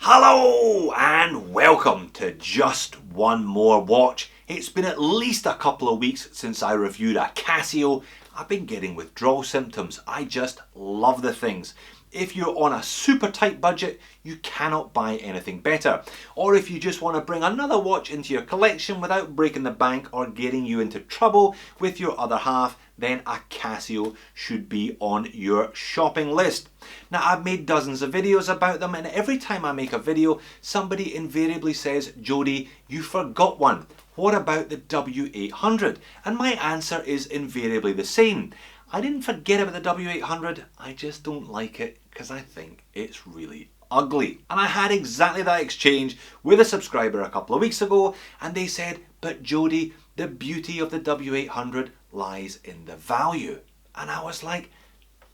Hello and welcome to Just One More Watch. It's been at least a couple of weeks since I reviewed a Casio. I've been getting withdrawal symptoms. I just love the things. If you're on a super tight budget, you cannot buy anything better. Or if you just want to bring another watch into your collection without breaking the bank or getting you into trouble with your other half, then a Casio should be on your shopping list. Now, I've made dozens of videos about them, and every time I make a video, somebody invariably says, Jody, you forgot one. What about the W800? And my answer is invariably the same. I didn't forget about the W800, I just don't like it because I think it's really ugly. And I had exactly that exchange with a subscriber a couple of weeks ago, and they said, but Jody, the beauty of the W800 lies in the value. And I was like,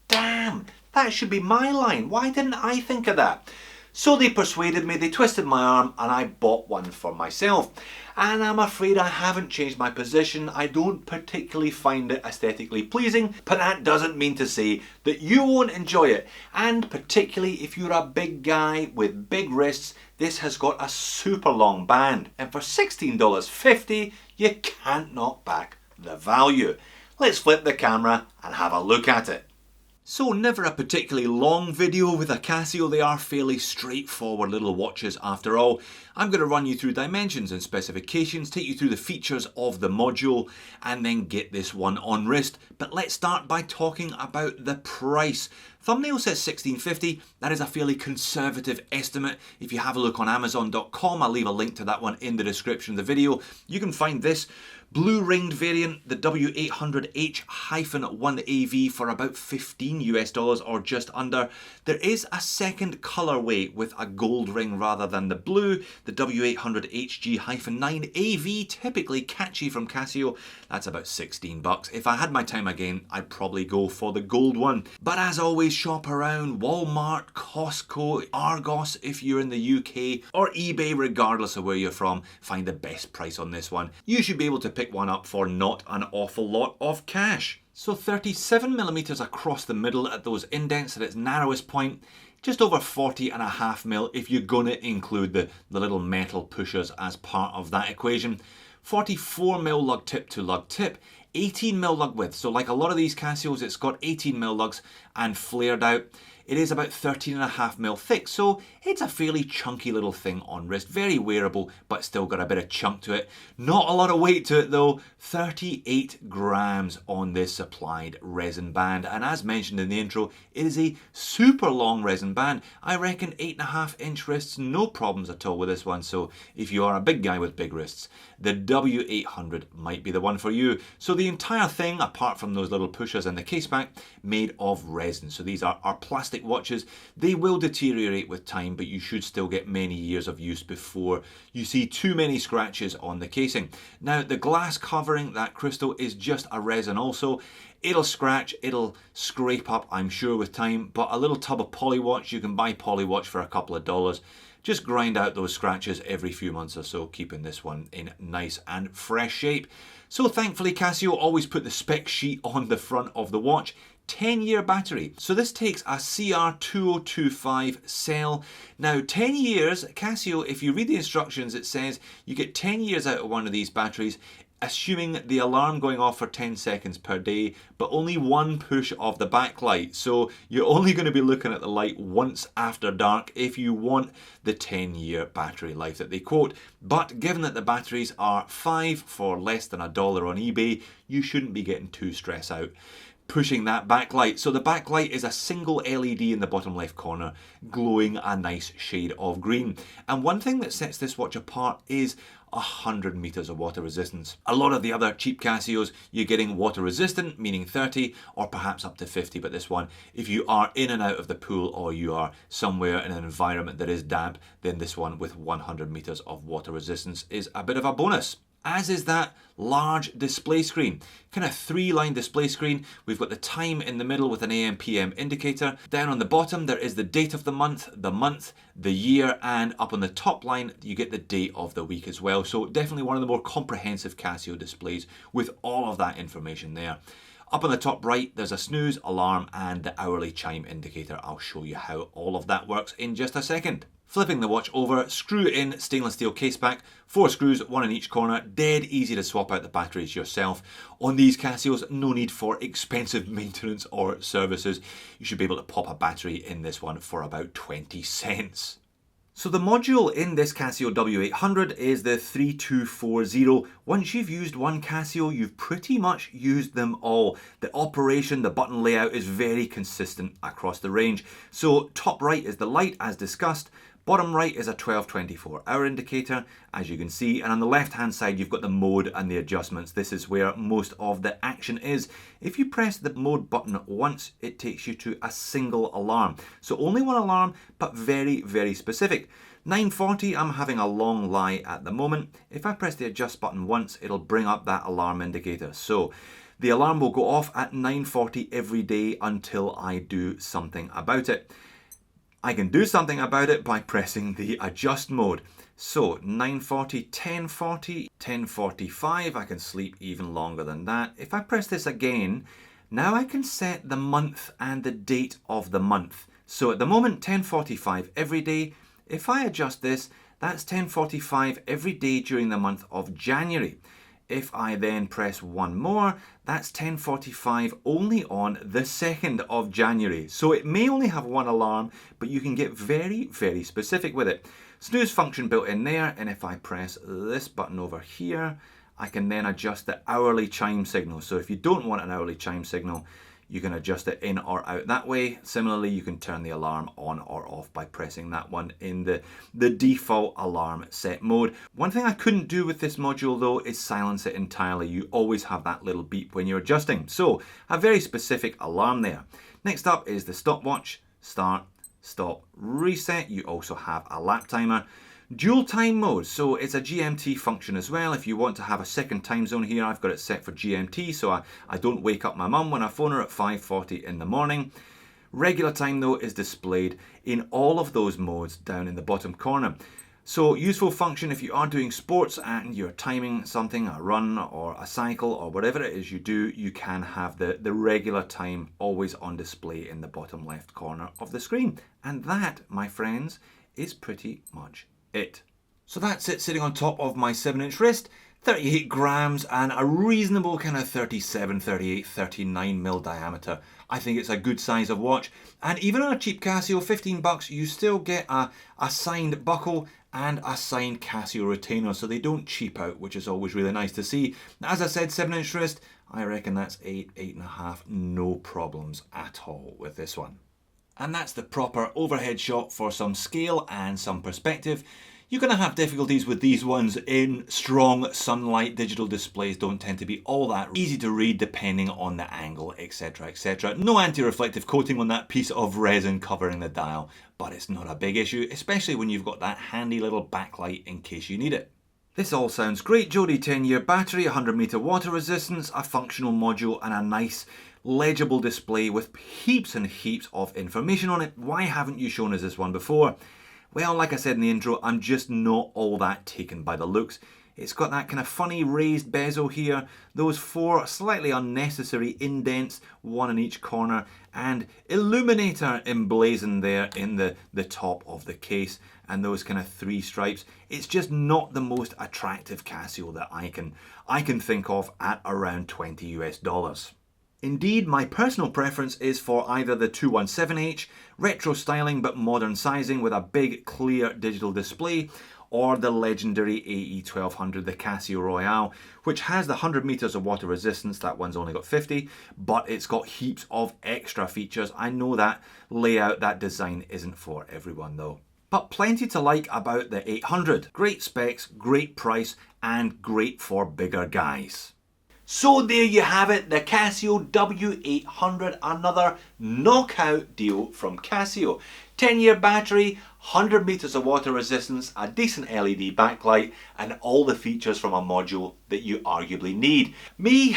damn, that should be my line. Why didn't I think of that? So they persuaded me, they twisted my arm, and I bought one for myself. And I'm afraid I haven't changed my position. I don't particularly find it aesthetically pleasing, but that doesn't mean to say that you won't enjoy it. And particularly if you're a big guy with big wrists, this has got a super long band. And for $16.50, you can't knock back the value. Let's flip the camera and have a look at it. So never a particularly long video with a Casio. They are fairly straightforward little watches after all. I'm going to run you through dimensions and specifications, take you through the features of the module, and then get this one on wrist. But let's start by talking about the price. Thumbnail says $16.50. That is a fairly conservative estimate. If you have a look on Amazon.com, I'll leave a link to that one in the description of the video. You can find this blue ringed variant, the W800H-1AV, for about $15 US or just under. There is a second colorway with a gold ring rather than the blue, the W800HG-9AV, typically catchy from Casio. That's about 16 bucks. If I had my time again, I'd probably go for the gold one. But as always, shop around Walmart, Costco, Argos if you're in the UK, or eBay regardless of where you're from. Find the best price on this one. You should be able to pick one up for not an awful lot of cash. So 37mm across the middle at those indents at its narrowest point, just over 40.5mm if you're going to include the little metal pushers as part of that equation. 44mm lug tip to lug tip, 18mm lug width. So like a lot of these Casios, it's got 18mm lugs and flared out. It is about 13.5mm thick, so it's a fairly chunky little thing on wrist. Very wearable, but still got a bit of chunk to it. Not a lot of weight to it though. 38 grams on this supplied resin band. And as mentioned in the intro, it is a super long resin band. I reckon 8.5-inch wrists, no problems at all with this one. So if you are a big guy with big wrists, the W800 might be the one for you. So the entire thing, apart from those little pushers and the case back, made of resin. So these are plastic watches. They will deteriorate with time, but you should still get many years of use before you see too many scratches on the casing. Now, the glass covering that crystal is just a resin also. It'll scratch, it'll scrape up, I'm sure, with time, but a little tub of Polywatch, you can buy Polywatch for a couple of dollars. Just grind out those scratches every few months or so, keeping this one in nice and fresh shape. So thankfully, Casio always put the spec sheet on the front of the watch. 10-year battery. So this takes a CR2025 cell. Now 10 years, Casio, if you read the instructions, it says you get 10 years out of one of these batteries, assuming the alarm going off for 10 seconds per day, but only one push of the backlight. So you're only going to be looking at the light once after dark if you want the 10-year battery life that they quote. But given that the batteries are 5 for less than $1 on eBay, you shouldn't be getting too stressed out pushing that backlight. So the backlight is a single LED in the bottom left corner, glowing a nice shade of green. And one thing that sets this watch apart is 100 meters of water resistance. A lot of the other cheap Casios, you're getting water resistant, meaning 30 or perhaps up to 50, but this one, if you are in and out of the pool or you are somewhere in an environment that is damp, then this one with 100 meters of water resistance is a bit of a bonus. As is that large display screen. Kind of 3-line display screen. We've got the time in the middle with an AM PM indicator. Down on the bottom there is the date of the month, the year, and up on the top line you get the day of the week as well. So definitely one of the more comprehensive Casio displays with all of that information there. Up on the top right, there's a snooze, alarm, and the hourly chime indicator. I'll show you how all of that works in just a second. Flipping the watch over, screw in stainless steel case back, 4 screws, 1 in each corner, dead easy to swap out the batteries yourself. On these Casios, no need for expensive maintenance or services. You should be able to pop a battery in this one for about 20 cents. So the module in this Casio W800 is the 3240. Once you've used one Casio, you've pretty much used them all. The operation, the button layout is very consistent across the range. So top right is the light as discussed. Bottom right is a 12-24 hour indicator, as you can see, and on the left hand side you've got the mode and the adjustments. This is where most of the action is. If you press the mode button once, it takes you to a single alarm. So only one alarm, but very, very specific. 9:40, I'm having a long lie at the moment. If I press the adjust button once, it'll bring up that alarm indicator. So the alarm will go off at 9:40 every day until I do something about it. I can do something about it by pressing the adjust mode. So 9:40, 10:40, 10:45, I can sleep even longer than that. If I press this again, now I can set the month and the date of the month. So at the moment, 10:45 every day. If I adjust this, that's 10:45 every day during the month of January. If I then press one more, that's 10:45 only on the 2nd of January. So it may only have one alarm, but you can get very, very specific with it. Snooze function built in there, and if I press this button over here, I can then adjust the hourly chime signal. So if you don't want an hourly chime signal, you can adjust it in or out that way. Similarly, you can turn the alarm on or off by pressing that one in the default alarm set mode. One thing I couldn't do with this module though is silence it entirely. You always have that little beep when you're adjusting. So a very specific alarm there. Next up is the stopwatch, start, stop, reset. You also have a lap timer. Dual time mode, so it's a GMT function as well. If you want to have a second time zone here, I've got it set for GMT, so I don't wake up my mum when I phone her at 5:40 in the morning. Regular time though is displayed in all of those modes down in the bottom corner. So useful function if you are doing sports and you're timing something, a run or a cycle or whatever it is you do, you can have the regular time always on display in the bottom left corner of the screen. And that, my friends, is pretty much it. So that's it sitting on top of my 7-inch wrist, 38 grams and a reasonable kind of 37, 38, 39 mil diameter. I think it's a good size of watch, and even on a cheap Casio, 15 bucks, you still get a signed buckle and a signed Casio retainer, so they don't cheap out, which is always really nice to see. As I said, 7-inch wrist, I reckon that's 8, 8.5, no problems at all with this one. And that's the proper overhead shot for some scale and some perspective. You're going to have difficulties with these ones in strong sunlight. Digital displays don't tend to be all that easy to read depending on the angle, etc, etc. No anti-reflective coating on that piece of resin covering the dial, but it's not a big issue, especially when you've got that handy little backlight in case you need it. This all sounds great. Jody 10-year battery, 100 meter water resistance, a functional module and a nice legible display with heaps and heaps of information on it. Why haven't you shown us this one before? Well, like I said in the intro, I'm just not all that taken by the looks. It's got that kind of funny raised bezel here, those 4 slightly unnecessary indents, 1 in each corner, and illuminator emblazoned there in the top of the case, and those kind of 3 stripes. It's just not the most attractive Casio that I can think of at around $20 US. Indeed, my personal preference is for either the 217H, retro styling but modern sizing with a big clear digital display, or the legendary AE1200, the Casio Royale, which has the 100 meters of water resistance. That one's only got 50, but it's got heaps of extra features. I know that layout, that design isn't for everyone though. But plenty to like about the 800. Great specs, great price, and great for bigger guys. So there you have it, the Casio W800, another knockout deal from Casio. 10-year battery, 100 meters of water resistance, a decent LED backlight, and all the features from a module that you arguably need. Me,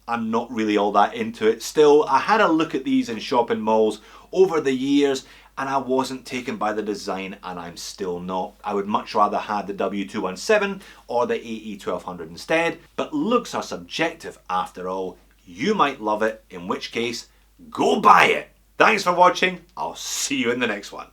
I'm not really all that into it. Still, I had a look at these in shopping malls over the years, and I wasn't taken by the design, and I'm still not. I would much rather have the W217 or the AE1200 instead, but looks are subjective after all. You might love it, in which case, go buy it. Thanks for watching. I'll see you in the next one.